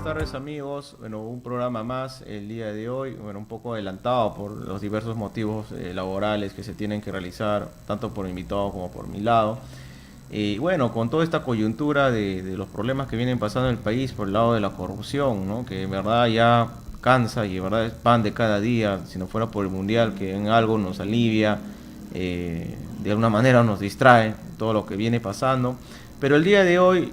tardes amigos, bueno, un programa más el día de hoy, bueno, un poco adelantado por los diversos motivos laborales que se tienen que realizar, tanto por mi invitado como por mi lado. Y bueno, con toda esta coyuntura de los problemas que vienen pasando en el país por el lado de la corrupción, ¿no? Que en verdad ya cansa y en verdad es pan de cada día, si no fuera por el mundial, que en algo nos alivia, de alguna manera nos distrae todo lo que viene pasando. Pero el día de hoy,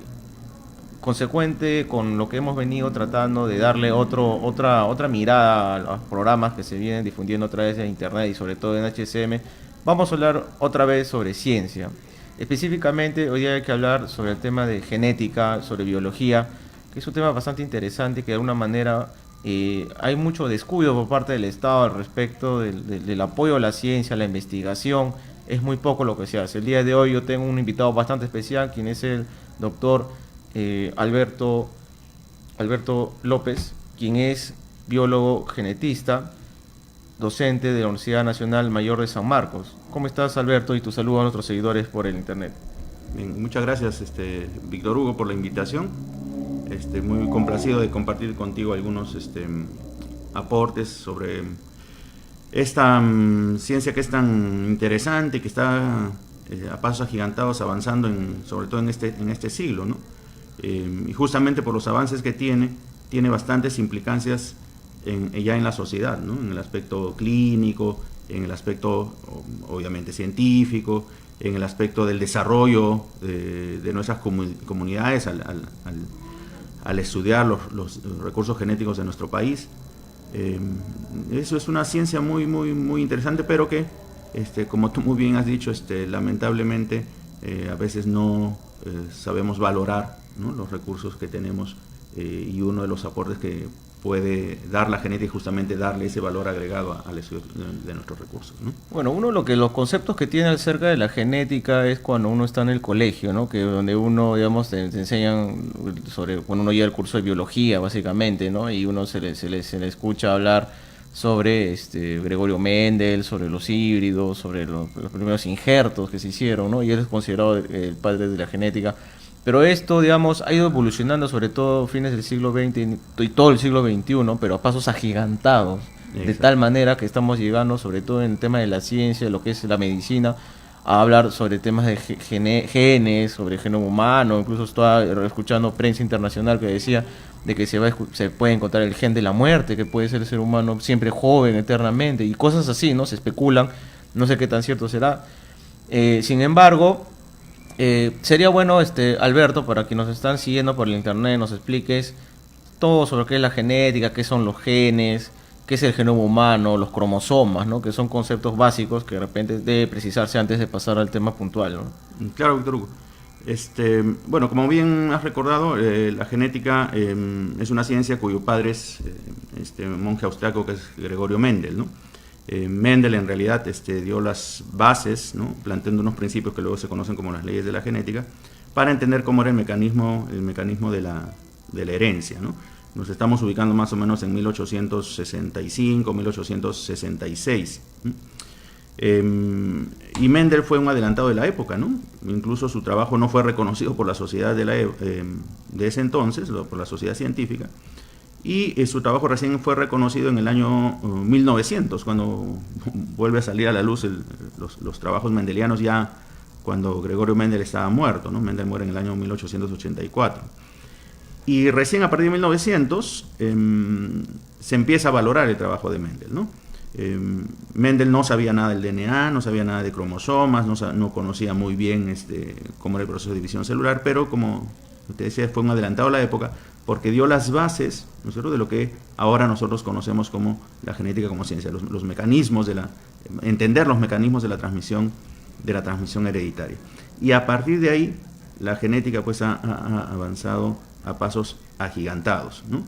consecuente con lo que hemos venido tratando de darle otra mirada a los programas que se vienen difundiendo a través de internet y sobre todo en HSM, vamos a hablar otra vez sobre ciencia. Específicamente hoy día hay que hablar sobre el tema de genética, sobre biología, que es un tema bastante interesante que de alguna manera hay mucho descuido por parte del Estado al respecto del apoyo a la ciencia, a la investigación. Es muy poco lo que se hace. El día de hoy yo tengo un invitado bastante especial, quien es el doctor Alberto López, quien es biólogo genetista, docente de la Universidad Nacional Mayor de San Marcos. ¿Cómo estás, Alberto? Y tu saludo a nuestros seguidores por el internet. Bien, muchas gracias, Víctor Hugo, por la invitación. Muy complacido de compartir contigo algunos aportes sobre esta ciencia que es tan interesante, que está a pasos agigantados avanzando, sobre todo en este siglo, ¿no? Y justamente por los avances que tiene bastantes implicancias ya en la sociedad, ¿no? En el aspecto clínico, en el aspecto obviamente científico, en el aspecto del desarrollo de nuestras comunidades al estudiar los recursos genéticos de nuestro país. Eso es una ciencia muy interesante, pero que, como tú muy bien has dicho, lamentablemente a veces no sabemos valorar, ¿no?, los recursos que tenemos, y uno de los aportes que puede dar la genética es justamente darle ese valor agregado al estudio de nuestros recursos, ¿no? Bueno, los conceptos que tiene acerca de la genética es cuando uno está en el colegio, ¿no? Que donde uno, digamos, te enseñan sobre, cuando uno lleva el curso de biología, básicamente, ¿no? Y uno se le escucha hablar sobre Gregorio Mendel, sobre los híbridos, sobre los primeros injertos que se hicieron, ¿no? Y él es considerado el padre de la genética. Pero esto, digamos, ha ido evolucionando, sobre todo fines del siglo XX y todo el siglo XXI, pero a pasos agigantados, de Exacto. tal manera que estamos llegando, sobre todo en el tema de la ciencia, lo que es la medicina, a hablar sobre temas de genes, sobre el genoma humano. Incluso estaba escuchando prensa internacional que decía de que se puede encontrar el gen de la muerte, que puede ser el ser humano siempre joven, eternamente, y cosas así, ¿no? Se especulan, no sé qué tan cierto será. Sin embargo, sería bueno, Alberto, para quienes nos están siguiendo por el internet, nos expliques todo sobre qué es la genética, qué son los genes, qué es el genoma humano, los cromosomas, ¿no? Que son conceptos básicos que de repente debe precisarse antes de pasar al tema puntual, ¿no? Claro, Víctor Hugo. Bueno, como bien has recordado, la genética es una ciencia cuyo padre es este monje austriaco que es Gregorio Mendel, ¿no? Mendel en realidad dio las bases, ¿no?, planteando unos principios que luego se conocen como las leyes de la genética, para entender cómo era el mecanismo de la herencia, ¿no? Nos estamos ubicando más o menos en 1865, 1866. ¿No? Y Mendel fue un adelantado de la época, ¿no? Incluso su trabajo no fue reconocido por la sociedad de ese entonces, por la sociedad científica, y su trabajo recién fue reconocido en el año 1900, cuando vuelve a salir a la luz los trabajos mendelianos, ya cuando Gregorio Mendel estaba muerto, ¿no? Mendel muere en el año 1884. Y recién a partir de 1900 se empieza a valorar el trabajo de Mendel, ¿no? Mendel no sabía nada del DNA, no sabía nada de cromosomas, no conocía muy bien cómo era el proceso de división celular, pero como te decía, fue un adelantado a la época porque dio las bases, ¿no es cierto?, de lo que ahora nosotros conocemos como la genética como ciencia, los mecanismos entender los mecanismos de la transmisión hereditaria. Y a partir de ahí, la genética pues ha avanzado a pasos agigantados, ¿no?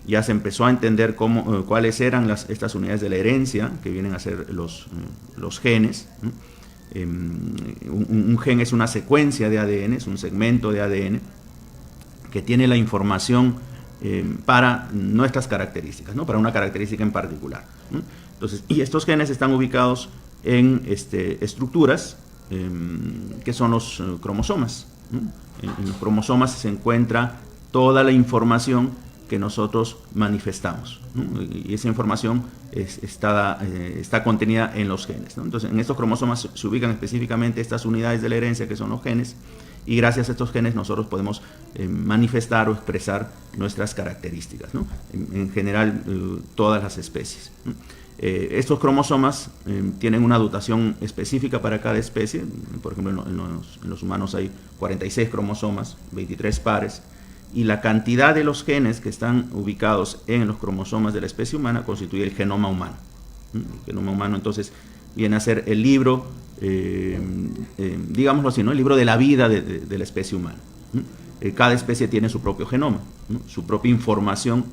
Ya se empezó a entender cuáles eran estas unidades de la herencia, que vienen a ser los genes, ¿no? Un gen es una secuencia de ADN, es un segmento de ADN que tiene la información para nuestras características, ¿no?, para una característica en particular, ¿no? Entonces, y estos genes están ubicados en estructuras que son los cromosomas, ¿no? En los cromosomas se encuentra toda la información que nosotros manifestamos, ¿no? Y esa información está contenida en los genes, ¿no? Entonces, en estos cromosomas se ubican específicamente estas unidades de la herencia, que son los genes, y gracias a estos genes nosotros podemos manifestar o expresar nuestras características, ¿no? En general, todas las especies, ¿no? Estos cromosomas tienen una dotación específica para cada especie. Por ejemplo, en los humanos hay 46 cromosomas, 23 pares, y la cantidad de los genes que están ubicados en los cromosomas de la especie humana constituye el genoma humano. El genoma humano, entonces, viene a ser el libro, digámoslo así, ¿no? El libro de la vida de la especie humana. Cada especie tiene su propio genoma, ¿no? Su propia información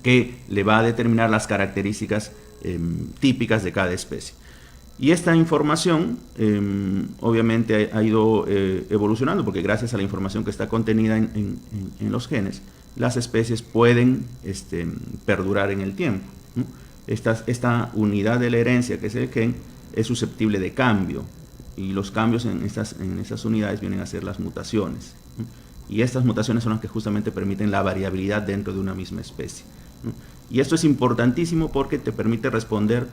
que le va a determinar las características típicas de cada especie. Y esta información obviamente ha ido evolucionando, porque gracias a la información que está contenida en los genes, las especies pueden perdurar en el tiempo, ¿no? Esta unidad de la herencia, que es el gen, es susceptible de cambio, y los cambios en estas unidades vienen a ser las mutaciones, ¿no? Y estas mutaciones son las que justamente permiten la variabilidad dentro de una misma especie, ¿no? Y esto es importantísimo porque te permite responder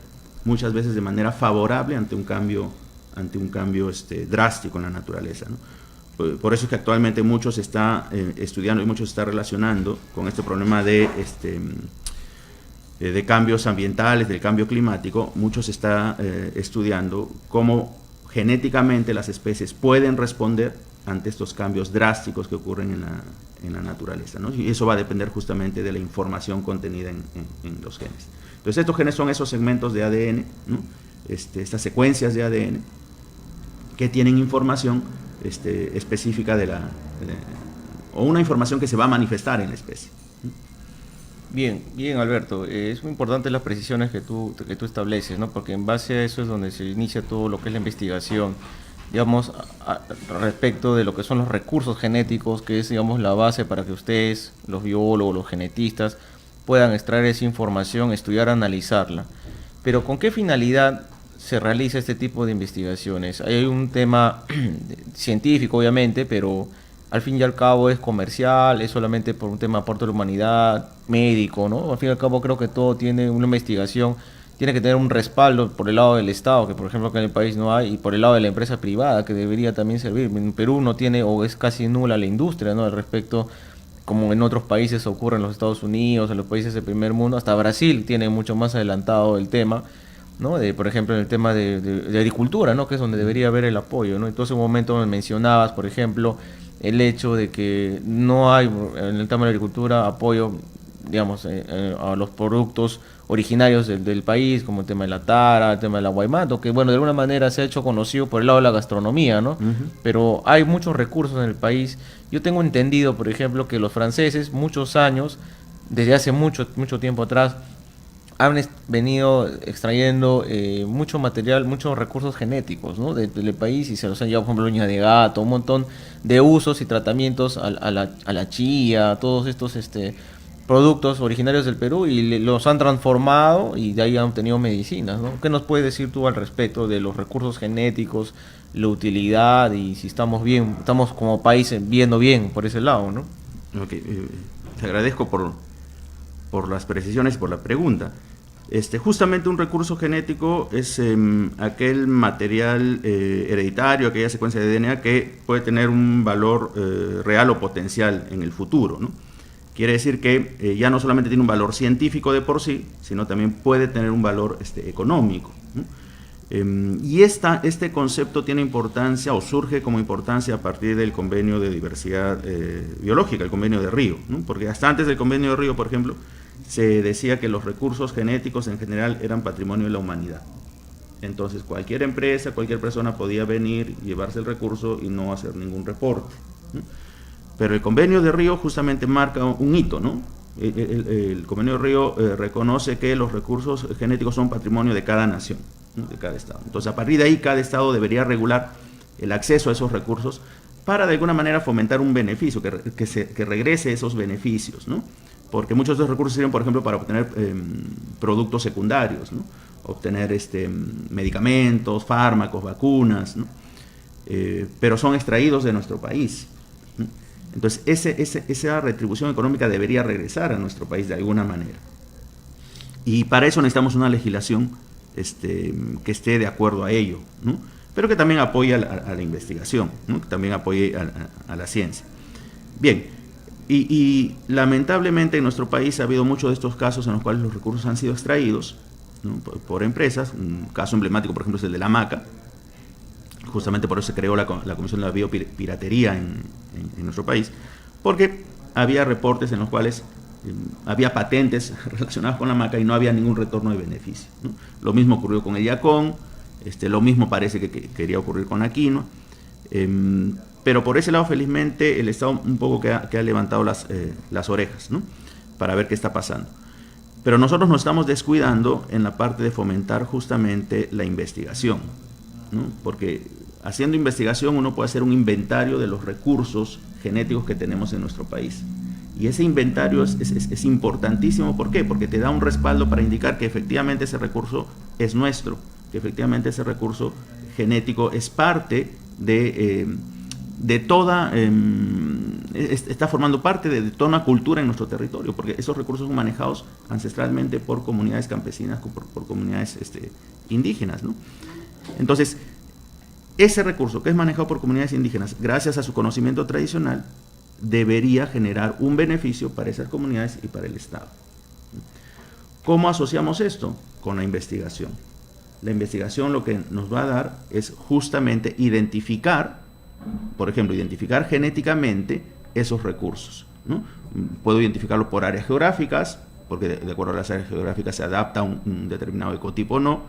muchas veces de manera favorable ante un cambio drástico en la naturaleza, ¿no? Por eso es que actualmente mucho se está estudiando y mucho se está relacionando con este problema de cambios ambientales, del cambio climático. Mucho se está estudiando cómo genéticamente las especies pueden responder ante estos cambios drásticos que ocurren en la naturaleza, ¿no? Y eso va a depender justamente de la información contenida en los genes. Entonces, estos genes son esos segmentos de ADN, ¿no? Estas secuencias de ADN que tienen información específica o una información que se va a manifestar en la especie. Bien, Alberto, es muy importante las precisiones que tú estableces, ¿no? Porque en base a eso es donde se inicia todo lo que es la investigación, digamos, respecto de lo que son los recursos genéticos, que es, digamos, la base para que ustedes, los biólogos, los genetistas, puedan extraer esa información, estudiar, analizarla. Pero ¿con qué finalidad se realiza este tipo de investigaciones? Hay un tema científico, obviamente, pero al fin y al cabo es comercial, es solamente por un tema de aporte a la humanidad, médico, ¿no? Al fin y al cabo creo que todo tiene una investigación, tiene que tener un respaldo por el lado del Estado, que por ejemplo acá en el país no hay, y por el lado de la empresa privada, que debería también servir. En Perú no tiene, o es casi nula la industria, ¿no? Al respecto, como en otros países ocurre en los Estados Unidos, en los países del primer mundo, hasta Brasil tiene mucho más adelantado el tema, ¿no? Por ejemplo, en el tema de agricultura, ¿no? Que es donde debería haber el apoyo, ¿no? Entonces, en un momento me mencionabas, por ejemplo, el hecho de que no hay en el tema de la agricultura apoyo, digamos, a los productos originarios del país, como el tema de la tara, el tema del aguaymato, que bueno, de alguna manera se ha hecho conocido por el lado de la gastronomía, ¿no? Pero hay muchos recursos en el país. Yo tengo entendido, por ejemplo, que los franceses, muchos años, desde hace mucho tiempo atrás, han venido extrayendo mucho material, muchos recursos genéticos, ¿no? del país, y se los han llevado, por ejemplo, uña de gato, un montón de usos y tratamientos a la chía, todos estos productos originarios del Perú, y los han transformado y de ahí han obtenido medicinas, ¿no? ¿Qué nos puedes decir tú al respecto de los recursos genéticos, la utilidad y si estamos bien, estamos como país viendo bien por ese lado, ¿no? Okay, te agradezco por las precisiones y por la pregunta. Justamente un recurso genético es aquel material hereditario, aquella secuencia de DNA que puede tener un valor real o potencial en el futuro, ¿no? Quiere decir que ya no solamente tiene un valor científico de por sí, sino también puede tener un valor económico, ¿no? Y este concepto tiene importancia o surge como importancia a partir del Convenio de Diversidad Biológica, el Convenio de Río, ¿no? Porque hasta antes del Convenio de Río, por ejemplo, se decía que los recursos genéticos en general eran patrimonio de la humanidad. Entonces cualquier empresa, cualquier persona podía venir, llevarse el recurso y no hacer ningún reporte, ¿no? Pero el Convenio de Río justamente marca un hito, ¿no? El Convenio de Río reconoce que los recursos genéticos son patrimonio de cada nación, ¿no? De cada estado. Entonces a partir de ahí cada estado debería regular el acceso a esos recursos para de alguna manera fomentar un beneficio, que regrese esos beneficios, ¿no? Porque muchos de esos recursos sirven, por ejemplo, para obtener productos secundarios, ¿no? Obtener medicamentos, fármacos, vacunas, ¿no? Pero son extraídos de nuestro país, ¿no? Entonces, esa retribución económica debería regresar a nuestro país de alguna manera. Y para eso necesitamos una legislación que esté de acuerdo a ello, ¿no? Pero que también apoye a la investigación, ¿no? Que también apoye a la ciencia. Bien, y lamentablemente en nuestro país ha habido muchos de estos casos en los cuales los recursos han sido extraídos, ¿no? por empresas. Un caso emblemático, por ejemplo, es el de la maca. Justamente por eso se creó la Comisión de la Biopiratería en nuestro país, porque había reportes en los cuales había patentes relacionadas con la maca y no había ningún retorno de beneficio, ¿no? Lo mismo ocurrió con el Yacón, lo mismo parece que quería ocurrir con la quinoa, pero por ese lado felizmente el Estado un poco que ha levantado las orejas, ¿no? Para ver qué está pasando. Pero nosotros nos estamos descuidando en la parte de fomentar justamente la investigación, ¿no? Porque haciendo investigación uno puede hacer un inventario de los recursos genéticos que tenemos en nuestro país. Y ese inventario es importantísimo. ¿Por qué? Porque te da un respaldo para indicar que efectivamente ese recurso es nuestro, que efectivamente ese recurso genético es parte de toda, está formando parte de toda una cultura en nuestro territorio, porque esos recursos son manejados ancestralmente por comunidades campesinas, por comunidades indígenas, ¿no? Entonces, ese recurso que es manejado por comunidades indígenas, gracias a su conocimiento tradicional, debería generar un beneficio para esas comunidades y para el Estado. ¿Cómo asociamos esto? Con la investigación. La investigación lo que nos va a dar es justamente identificar, por ejemplo, identificar genéticamente esos recursos, ¿no? Puedo identificarlo por áreas geográficas, porque de acuerdo a las áreas geográficas se adapta un determinado ecotipo o no.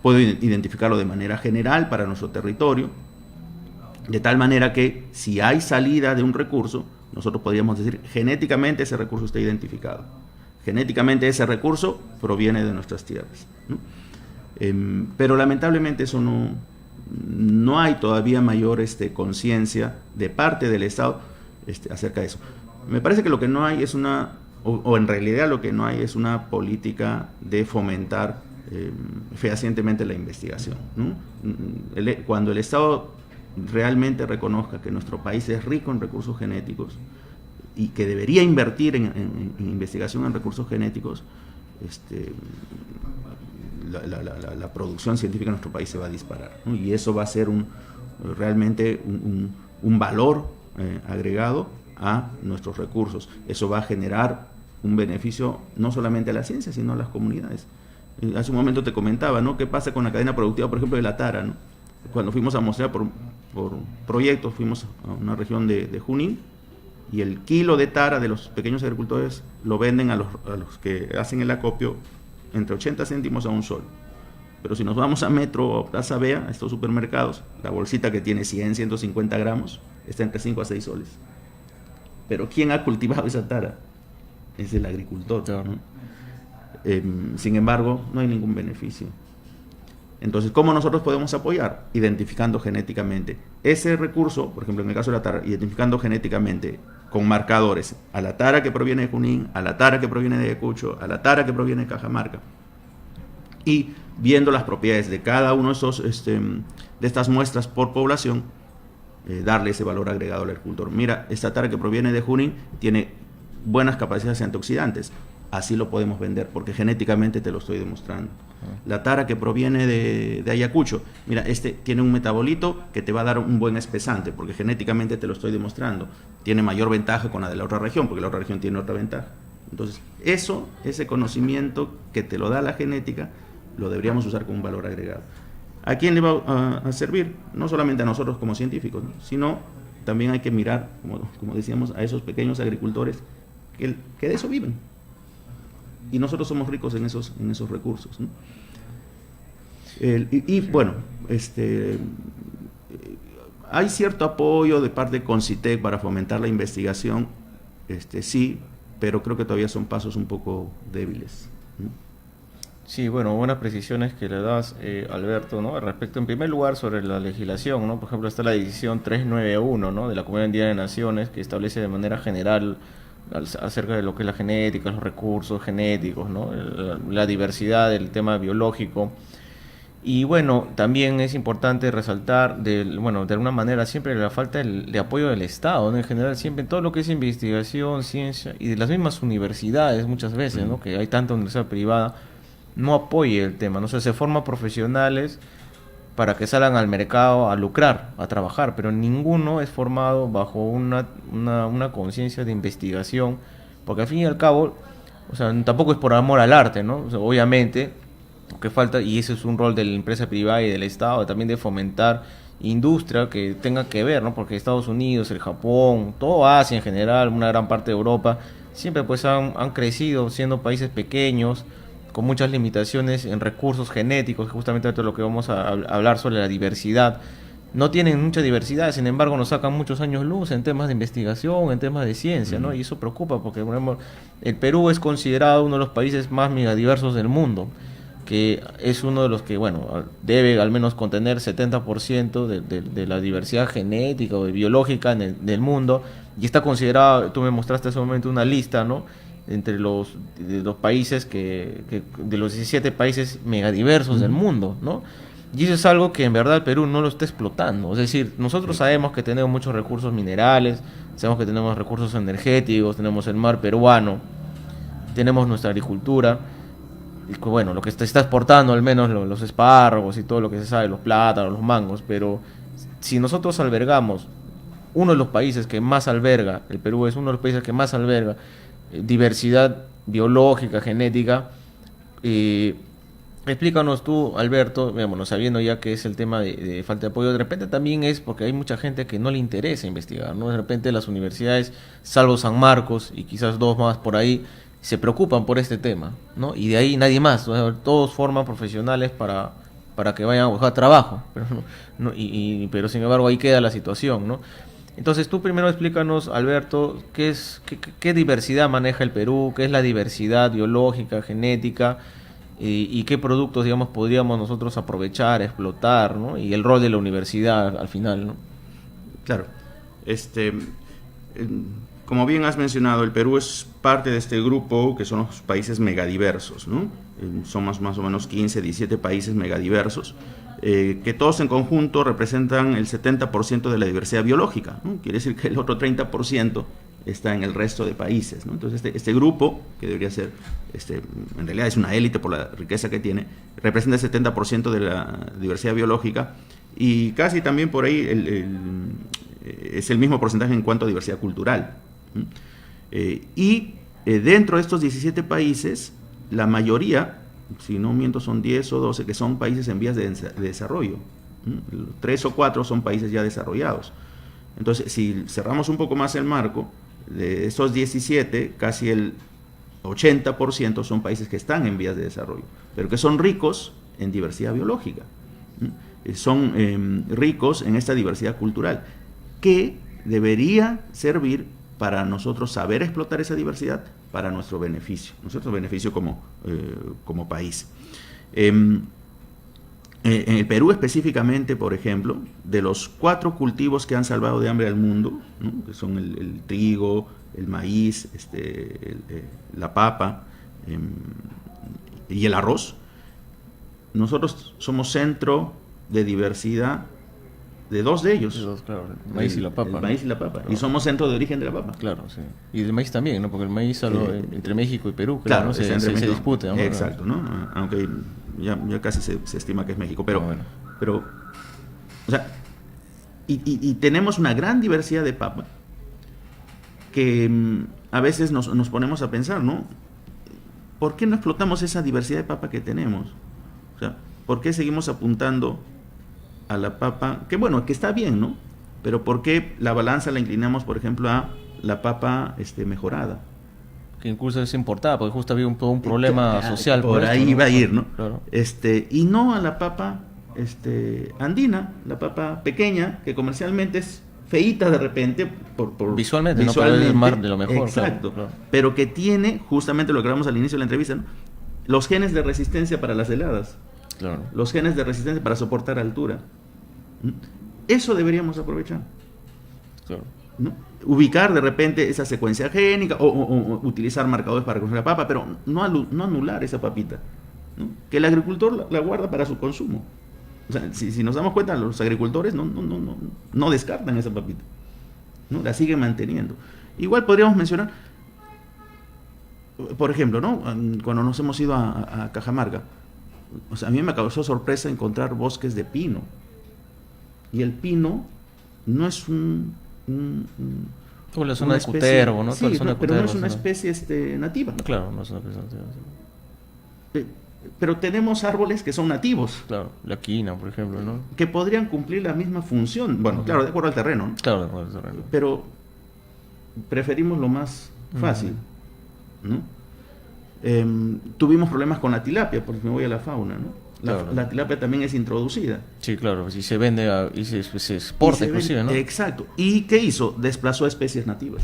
Puedo identificarlo de manera general para nuestro territorio, de tal manera que si hay salida de un recurso, nosotros podríamos decir genéticamente ese recurso está identificado. Genéticamente ese recurso proviene de nuestras tierras, ¿no? Pero lamentablemente eso no hay todavía mayor conciencia de parte del Estado acerca de eso. Me parece que lo que no hay es o en realidad lo que no hay es una política de fomentar fehacientemente la investigación, ¿no? Cuando el Estado realmente reconozca que nuestro país es rico en recursos genéticos y que debería invertir en investigación en recursos genéticos, la producción científica en nuestro país se va a disparar, ¿no? Y eso va a ser realmente un valor agregado a nuestros recursos. Eso va a generar un beneficio no solamente a la ciencia, sino a las comunidades. Hace un momento te comentaba, ¿no? ¿Qué pasa con la cadena productiva, por ejemplo, de la tara, ¿no? Cuando fuimos a mostrar por proyectos, fuimos a una región de Junín, y el kilo de tara de los pequeños agricultores lo venden a los que hacen el acopio entre 80 céntimos a un sol. Pero si nos vamos a Metro o Plaza Vea, a estos supermercados, la bolsita que tiene 100, 150 gramos está entre 5 a 6 soles. Pero ¿quién ha cultivado esa tara? Es el agricultor, ¿no? Sin embargo, no hay ningún beneficio. Entonces, ¿cómo nosotros podemos apoyar? Identificando genéticamente ese recurso, por ejemplo, en el caso de la tara, identificando genéticamente con marcadores a la tara que proviene de Junín, a la tara que proviene de Ayacucho, a la tara que proviene de Cajamarca, y viendo las propiedades de cada uno de estas muestras por población, darle ese valor agregado al agricultor. Mira, esta tara que proviene de Junín tiene buenas capacidades antioxidantes, así lo podemos vender, porque genéticamente te lo estoy demostrando. La tara que proviene de Ayacucho, mira, tiene un metabolito que te va a dar un buen espesante, porque genéticamente te lo estoy demostrando. Tiene mayor ventaja con la de la otra región, porque la otra región tiene otra ventaja. Entonces, ese conocimiento que te lo da la genética, lo deberíamos usar como un valor agregado. ¿A quién le va a servir? No solamente a nosotros como científicos, ¿no? Sino también hay que mirar, como decíamos, a esos pequeños agricultores que de eso viven. Y nosotros somos ricos en esos recursos, ¿no? Bueno, hay cierto apoyo de parte de Concitec para fomentar la investigación, sí, pero creo que todavía son pasos un poco débiles, ¿no? Sí, bueno, buenas precisiones que le das, Alberto, ¿no? Respecto, en primer lugar, sobre la legislación, ¿no? Por ejemplo, está la decisión 391, ¿no? De la Comunidad Andina de Naciones, que establece de manera general acerca de lo que es la genética, los recursos genéticos, ¿no? La diversidad del tema biológico. Y bueno, también es importante resaltar, bueno, de alguna manera siempre la falta de apoyo del Estado, ¿no? En general, siempre en todo lo que es investigación, ciencia y de las mismas universidades muchas veces, ¿no? Que hay tanta universidad privada, no apoye el tema, no sé, se forman profesionales para que salgan al mercado a lucrar, a trabajar, pero ninguno es formado bajo una conciencia de investigación, porque al fin y al cabo, o sea, tampoco es por amor al arte, ¿no? O sea, obviamente, que falta, y ese es un rol de la empresa privada y del Estado, también de fomentar industria que tenga que ver, ¿no? Porque Estados Unidos, el Japón, todo Asia en general, una gran parte de Europa, siempre pues han crecido siendo países pequeños, con muchas limitaciones en recursos genéticos, justamente de lo que vamos a hablar sobre la diversidad. No tienen mucha diversidad, sin embargo nos sacan muchos años luz en temas de investigación, en temas de ciencia, ¿no? Y eso preocupa porque, por ejemplo, el Perú es considerado uno de los países más megadiversos del mundo, que es uno de los que, bueno, debe al menos contener 70% de la diversidad genética o biológica del mundo, y está considerado, tú me mostraste hace un momento una lista, ¿no? Entre los países de los 17 países megadiversos del mundo, ¿no? Y eso es algo que en verdad el Perú no lo está explotando. Es decir, nosotros sabemos que tenemos muchos recursos minerales, sabemos que tenemos recursos energéticos, tenemos el mar peruano, tenemos nuestra agricultura, y bueno, lo que está exportando al menos los espárragos y todo lo que se sabe, los plátanos, los mangos, pero si nosotros albergamos, uno de los países que más alberga, el Perú es uno de los países que más alberga diversidad biológica, genética. Explícanos tú, Alberto, bueno, sabiendo ya que es el tema de falta de apoyo, de repente también es porque hay mucha gente que no le interesa investigar, ¿no? De repente las universidades, salvo San Marcos y quizás dos más por ahí, se preocupan por este tema, ¿no? Y de ahí nadie más, ¿no? Todos forman profesionales para que vayan a buscar trabajo, pero, pero sin embargo ahí queda la situación, ¿no? Entonces tú primero explícanos, Alberto, qué diversidad maneja el Perú, qué es la diversidad biológica, genética, y qué productos, digamos, podríamos nosotros aprovechar, explotar, ¿no? Y el rol de la universidad al final, ¿no? Claro. Como bien has mencionado, el Perú es parte de este grupo que son los países megadiversos, ¿no? Somos más o menos 15, 17 países megadiversos, que todos en conjunto representan el 70% de la diversidad biológica, ¿no? Quiere decir que el otro 30% está en el resto de países, ¿no? Entonces este grupo, que debería ser, en realidad es una élite por la riqueza que tiene, representa el 70% de la diversidad biológica y casi también por ahí es el mismo porcentaje en cuanto a diversidad cultural. Dentro de estos 17 países, la mayoría, si no miento, son 10 o 12 que son países en vías de desarrollo. 3 o 4 son países ya desarrollados. Entonces, si cerramos un poco más el marco, de esos 17, casi el 80% son países que están en vías de desarrollo, pero que son ricos en diversidad biológica. Son ricos en esta diversidad cultural, que debería servir para nosotros saber explotar esa diversidad para nuestro beneficio como país. En el Perú específicamente, por ejemplo, de los 4 cultivos que han salvado de hambre al mundo, ¿no? Que son el trigo, el maíz, la papa y el arroz, nosotros somos centro de diversidad de 2 de ellos. Claro, el maíz y la papa. El maíz y la papa. Claro. Y somos centro de origen de la papa. Claro, sí. Y el maíz también, ¿no? Porque el maíz entre México y Perú, claro, ¿no? se disputa, ¿no? Exacto, ¿no? Aunque ya casi se estima que es México. Pero, o sea, y tenemos una gran diversidad de papa que a veces nos ponemos a pensar, ¿no? ¿Por qué no explotamos esa diversidad de papa que tenemos? O sea, ¿por qué seguimos apuntando a la papa, que bueno, que está bien, ¿no? Pero ¿por qué la balanza la inclinamos, por ejemplo, a la papa mejorada? Que incluso es importada, porque justo había todo un problema social. Por ahí esto, iba a ir, ¿no? Claro. Y no a la papa andina, la papa pequeña, que comercialmente es feíta de repente, visualmente, no, pero es más de lo mejor. Exacto, claro. Pero que tiene, justamente lo que hablamos al inicio de la entrevista, ¿no? Los genes de resistencia para las heladas. Claro. Los genes de resistencia para soportar altura. Eso deberíamos aprovechar. Claro. ¿No? Ubicar de repente esa secuencia génica o utilizar marcadores para reconocer la papa, pero no anular esa papita. ¿no? Que el agricultor la guarda para su consumo. O sea, si nos damos cuenta, los agricultores no descartan esa papita, ¿no? La siguen manteniendo. Igual podríamos mencionar, por ejemplo, ¿no? Cuando nos hemos ido a Cajamarca, o sea, a mí me causó sorpresa encontrar bosques de pino. Y el pino no es como la zona de Cutervo, ¿no? Sí, pero no es una especie nativa. Claro, no es una especie nativa. Pero tenemos árboles que son nativos. Claro, la quina, por ejemplo, ¿no? Que podrían cumplir la misma función. Bueno, claro, de acuerdo al terreno, ¿no? Claro, de acuerdo al terreno. Pero preferimos lo más fácil, ¿no? Tuvimos problemas con la tilapia, porque me voy a la fauna, ¿no? La tilapia también es introducida. Sí, claro, si se vende y se exporta inclusive, ¿no? Exacto. ¿Y qué hizo? Desplazó especies nativas.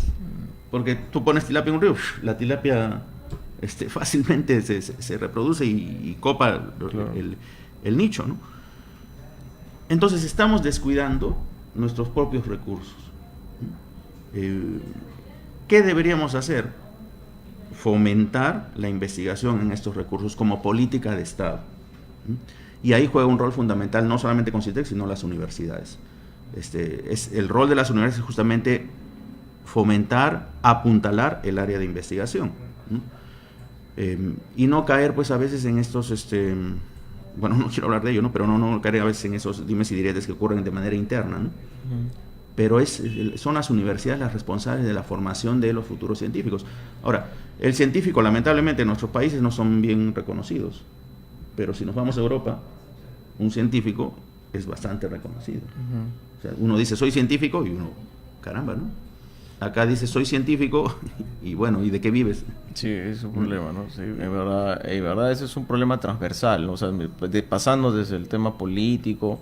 Porque tú pones tilapia en un río, la tilapia fácilmente se reproduce y copa el nicho, ¿no? Entonces estamos descuidando nuestros propios recursos. ¿Qué deberíamos hacer? Fomentar la investigación en estos recursos como política de Estado. Y ahí juega un rol fundamental no solamente Concitec, sino las universidades. El rol de las universidades es justamente fomentar, apuntalar el área de investigación. Y no caer pues a veces en estos, bueno, no quiero hablar de ello, ¿no? Pero no caer a veces en esos dimes y diretes que ocurren de manera interna, ¿no? Pero son las universidades las responsables de la formación de los futuros científicos. Ahora, el científico, lamentablemente, en nuestros países no son bien reconocidos, pero si nos vamos a Europa, un científico es bastante reconocido. O sea, uno dice, soy científico, y uno, caramba, ¿no? Acá dice, soy científico, y bueno, ¿y de qué vives? Sí, es un problema, ¿no? Sí, en verdad ese es un problema transversal, ¿no? O sea, pasando desde el tema político,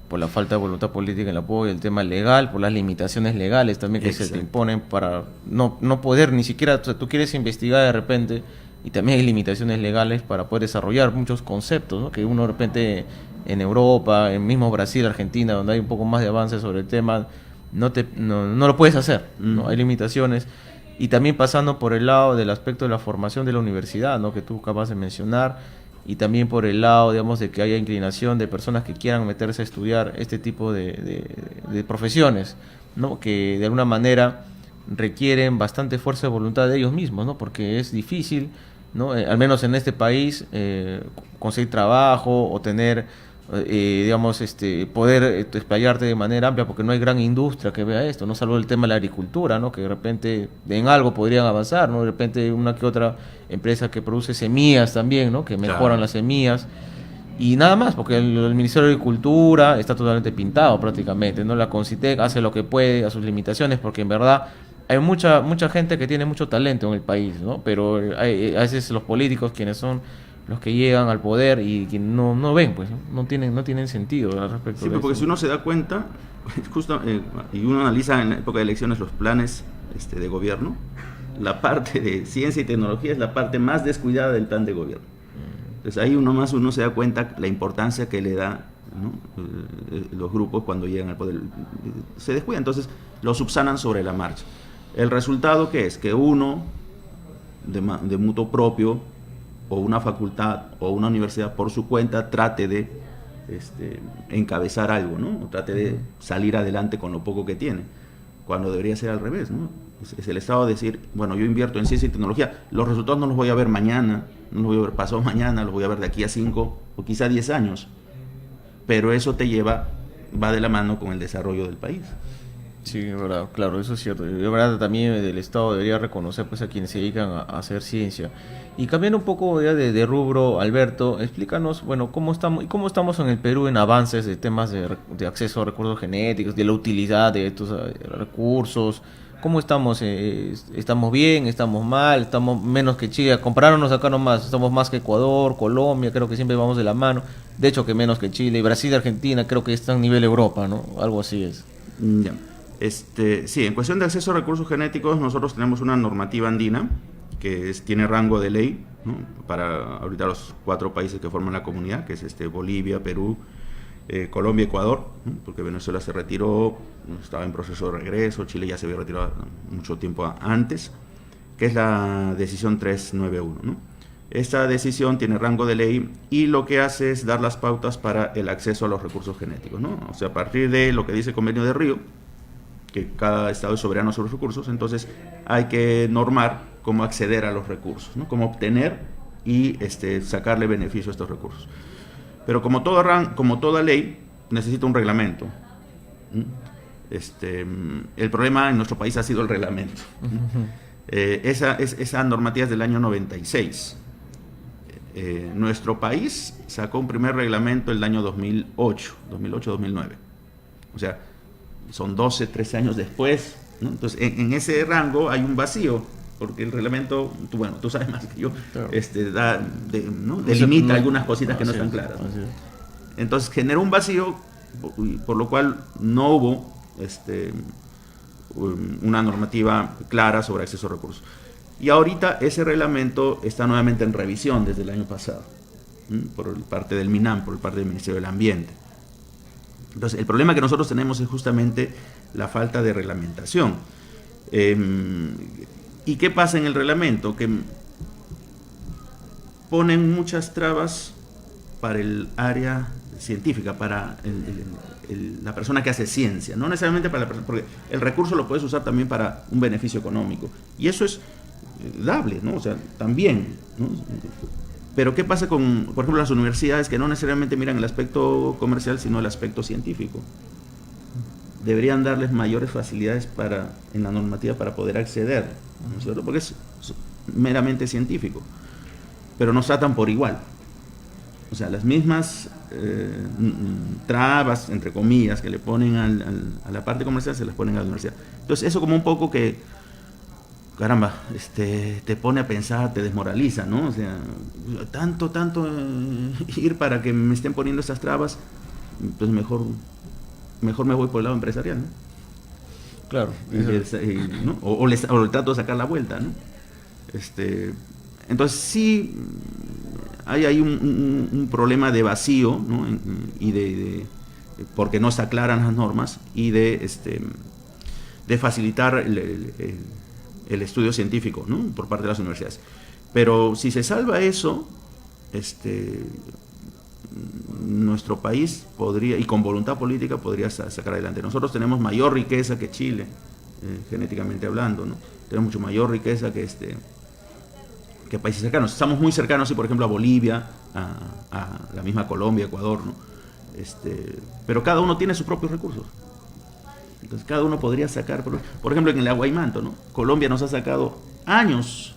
por la falta de voluntad política en el apoyo, el tema legal, por las limitaciones legales también que se te imponen para no poder ni siquiera, o sea, tú quieres investigar de repente, y también hay limitaciones legales para poder desarrollar muchos conceptos, ¿no? Que uno de repente en Europa, en mismo Brasil, Argentina, donde hay un poco más de avance sobre el tema, no lo puedes hacer, ¿no? Hay limitaciones. Y también pasando por el lado del aspecto de la formación de la universidad, ¿no? Que tú acabas de mencionar, y también por el lado, digamos, de que haya inclinación de personas que quieran meterse a estudiar este tipo de profesiones, ¿no? Que de alguna manera requieren bastante fuerza de voluntad de ellos mismos, ¿no? Porque es difícil, ¿no? Al menos en este país, conseguir trabajo o tener, digamos, poder explayarte de manera amplia, porque no hay gran industria que vea esto, no salvo el tema de la agricultura, ¿no? Que de repente en algo podrían avanzar, ¿no? De repente una que otra empresa que produce semillas también, ¿no? Que mejoran las semillas. Y nada más, porque el Ministerio de Agricultura está totalmente pintado prácticamente, ¿no? La Concitec hace lo que puede a sus limitaciones, porque en verdad hay mucha gente que tiene mucho talento en el país, ¿no? Pero a veces los políticos, quienes son los que llegan al poder y que no ven, pues, no tienen sentido al respecto. Sí, porque si uno se da cuenta, justo, y uno analiza en la época de elecciones los planes de gobierno, la parte de ciencia y tecnología es la parte más descuidada del plan de gobierno. Entonces ahí uno se da cuenta la importancia que le da, ¿no? Los grupos cuando llegan al poder. Se descuida, entonces lo subsanan sobre la marcha. ¿El resultado qué es? Que uno, de mutuo propio, o una facultad o una universidad por su cuenta trate de encabezar algo, ¿no? O trate de salir adelante con lo poco que tiene, cuando debería ser al revés, ¿no? Es el Estado decir, bueno, yo invierto en ciencia y tecnología, los resultados no los voy a ver mañana, no los voy a ver pasado mañana, los voy a ver de aquí a 5 o quizá 10 años, pero eso va de la mano con el desarrollo del país. Sí, es verdad, claro, eso es cierto. De verdad también el Estado debería reconocer pues a quienes se dedican a hacer ciencia. Y cambiando un poco ya de rubro, Alberto, explícanos, bueno, cómo estamos en el Perú en avances de temas de acceso a recursos genéticos, de la utilidad de estos recursos. ¿Cómo estamos? ¿Estamos bien? ¿Estamos mal? ¿Estamos menos que Chile? Comparándonos acá nomás, estamos más que Ecuador, Colombia, creo que siempre vamos de la mano. De hecho, que menos que Chile. Y Brasil y Argentina creo que están a nivel Europa, ¿no? Algo así es. Ya. Sí, en cuestión de acceso a recursos genéticos, nosotros tenemos una normativa andina que tiene rango de ley, ¿no? Para ahorita los 4 países que forman la comunidad, que es Bolivia, Perú, Colombia, Ecuador, ¿no? Porque Venezuela se retiró, estaba en proceso de regreso, Chile ya se había retirado mucho tiempo antes, que es la decisión 391, ¿no? Esta decisión tiene rango de ley y lo que hace es dar las pautas para el acceso a los recursos genéticos, ¿no? O sea, a partir de lo que dice el Convenio de Río, que cada estado es soberano sobre los recursos, entonces hay que normar cómo acceder a los recursos, ¿no? Cómo obtener y sacarle beneficio a estos recursos. Pero como toda ley, necesita un reglamento. El problema en nuestro país ha sido el reglamento. Esa normativa es del año 96. Nuestro país sacó un primer reglamento el año 2008-2009. O sea, son 12, 13 años después, ¿no? Entonces, en ese rango hay un vacío, porque el reglamento, tú sabes más que yo, claro. ¿No? Delimita algunas cositas que no están claras. Entonces, generó un vacío, por lo cual no hubo una normativa clara sobre acceso a recursos. Y ahorita ese reglamento está nuevamente en revisión desde el año pasado, por parte del MINAM, por parte del Ministerio del Ambiente. Entonces, el problema que nosotros tenemos es justamente la falta de reglamentación. ¿Y qué pasa en el reglamento? Que ponen muchas trabas para el área científica, para la persona que hace ciencia, no necesariamente para la persona, porque el recurso lo puedes usar también para un beneficio económico, y eso es dable, ¿no? O sea, también, ¿no? Pero ¿qué pasa con, por ejemplo, las universidades que no necesariamente miran el aspecto comercial, sino el aspecto científico? Deberían darles mayores facilidades en la normativa para poder acceder, ¿no es cierto? Porque es meramente científico, pero nos tratan por igual. O sea, las mismas trabas, entre comillas, que le ponen a la parte comercial, se las ponen a la universidad. Entonces, eso como un poco que, caramba, te pone a pensar, te desmoraliza, ¿no? O sea, tanto ir para que me estén poniendo esas trabas, pues mejor me voy por el lado empresarial, ¿no? Claro. ¿no? O le trato de sacar la vuelta, ¿no? Entonces sí hay un problema de vacío, ¿no? Y porque no se aclaran las normas y de facilitar el estudio científico, ¿no? Por parte de las universidades. Pero si se salva eso, nuestro país podría, y con voluntad política, podría sacar adelante. Nosotros tenemos mayor riqueza que Chile, genéticamente hablando, ¿no? Tenemos mucho mayor riqueza que países cercanos. Estamos muy cercanos, por ejemplo, a Bolivia, a la misma Colombia, Ecuador, ¿no? Pero cada uno tiene sus propios recursos. Entonces cada uno podría sacar, por ejemplo, en el Aguaimanto, ¿no? Colombia nos ha sacado años,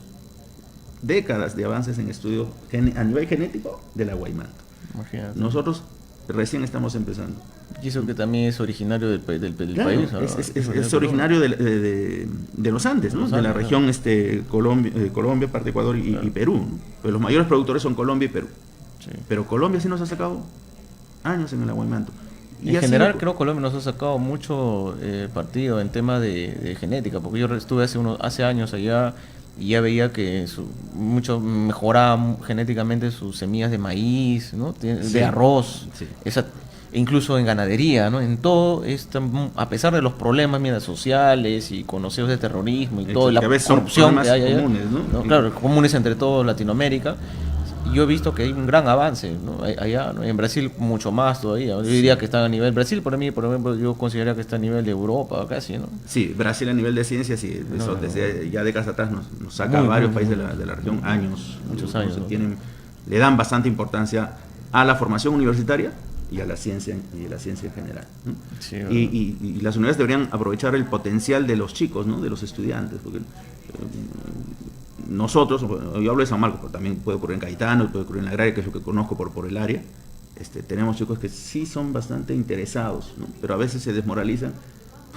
décadas de avances en estudio a nivel genético del Aguaimanto. Imagínate. Nosotros recién estamos empezando. Y eso que también es originario del claro, país. Es originario de los Andes, ¿no? De la región Colombia, parte de Ecuador y Perú, ¿no? Pues los mayores productores son Colombia y Perú. Sí. Pero Colombia sí nos ha sacado años en el Aguaimanto. En general creo que Colombia nos ha sacado mucho partido en tema de genética, porque yo estuve hace años allá y ya veía que mucho mejoraba genéticamente sus semillas de maíz, ¿no? De arroz, sí. Incluso en ganadería, ¿no? En todo, a pesar de los problemas sociales y conocidos de terrorismo y toda la corrupción que hay allá, comunes, ¿no? Claro, comunes entre toda Latinoamérica. Yo he visto que hay un gran avance, ¿no? Allá, ¿no? En Brasil mucho más todavía. Yo diría que está a nivel Brasil, por ejemplo, yo consideraría que está a nivel de Europa casi, ¿no? Sí, Brasil a nivel de ciencia, sí, desde ya décadas atrás nos saca varios países de la región, muchos años. ¿No? Le dan bastante importancia a la formación universitaria y a la ciencia en general, ¿no? Sí, y las universidades deberían aprovechar el potencial de los chicos, ¿no? De los estudiantes, porque nosotros, yo hablo de San Marcos, pero también puede ocurrir en Caetano, puede ocurrir en la Agraria, que es lo que conozco por el área. Tenemos chicos que sí son bastante interesados, ¿no? Pero a veces se desmoralizan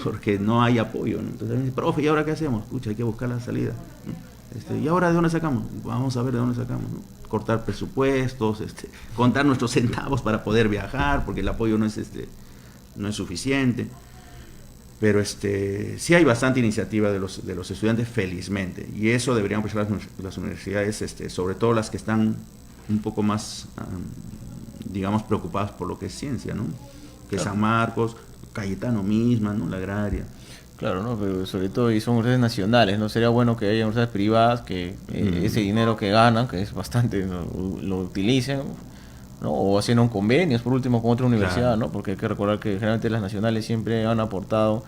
porque no hay apoyo, ¿no? Entonces me dicen, profe, ¿y ahora qué hacemos? Pucha, hay que buscar la salida, ¿no? ¿Y ahora de dónde sacamos? Vamos a ver de dónde sacamos, ¿no? Cortar presupuestos, contar nuestros centavos para poder viajar, porque el apoyo no es suficiente. Pero sí hay bastante iniciativa de los estudiantes, felizmente, y eso deberían aprovechar las universidades, sobre todo las que están un poco más, digamos, preocupadas por lo que es ciencia, ¿no? Que claro. San Marcos, Cayetano misma, ¿no? La Agraria. Claro, ¿no? Pero sobre todo, y son universidades nacionales, ¿no? Sería bueno que haya universidades privadas que ese dinero que ganan, que es bastante, ¿no? Lo utilicen, ¿no? O haciendo un convenio, por último, con otra universidad, Claro. ¿no? Porque hay que recordar que generalmente las nacionales siempre han aportado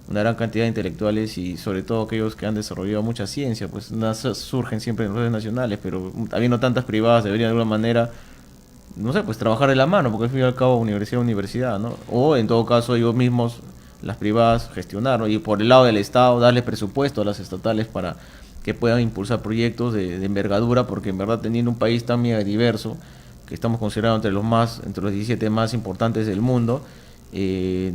una gran cantidad de intelectuales y sobre todo aquellos que han desarrollado mucha ciencia, pues surgen siempre en redes nacionales, pero habiendo tantas privadas deberían de alguna manera, no sé, pues trabajar de la mano, porque al fin y al cabo universidad universidad, ¿no? O en todo caso ellos mismos, las privadas, gestionar, ¿no? Y por el lado del Estado darle presupuesto a las estatales para que puedan impulsar proyectos de envergadura, porque en verdad teniendo un país tan mega diverso, que estamos considerados entre los 17 más importantes del mundo, eh,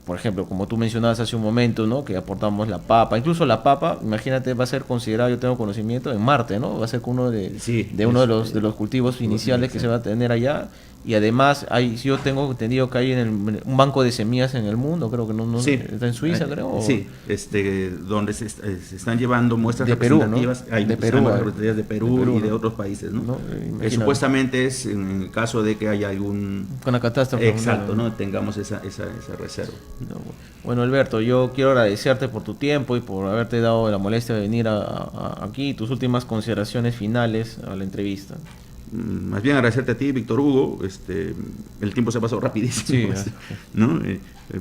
por ejemplo, como tú mencionabas hace un momento, ¿no? Que aportamos la papa, incluso la papa, imagínate, va a ser considerado, yo tengo conocimiento, en Marte, ¿no? Va a ser uno Sí, de uno de los cultivos iniciales que se va a tener allá. Y además, yo tengo entendido que hay un banco de semillas en el mundo, creo que no sí, está en Suiza, creo. sí, donde se están llevando muestras De Perú, ¿no? representativas, hay De Perú, representativas de Perú, ¿no? y de otros países, ¿no? ¿No? Que Imagina, supuestamente es en el caso de que haya algún... una catástrofe Exacto, mundial, ¿no? Tengamos esa reserva. ¿no? Bueno, Alberto, yo quiero agradecerte por tu tiempo y por haberte dado la molestia de venir aquí, tus últimas consideraciones finales a la entrevista. Más bien agradecerte a ti, Víctor Hugo. El tiempo se pasó rapidísimo, Sí, ¿no?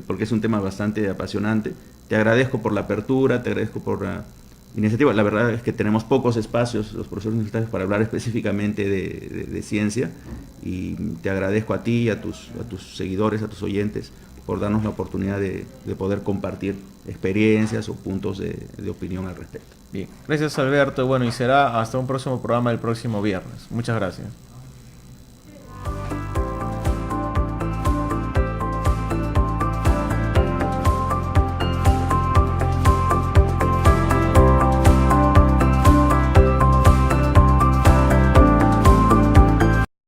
Porque es un tema bastante apasionante. Te agradezco por la apertura, te agradezco por la iniciativa. La verdad es que tenemos pocos espacios, los profesores universitarios, para hablar específicamente de ciencia, y te agradezco a ti, a tus seguidores, a tus oyentes, por darnos la oportunidad de poder compartir experiencias o puntos de opinión al respecto. Bien, gracias Alberto. Bueno, y será hasta un próximo programa el próximo viernes. Muchas gracias.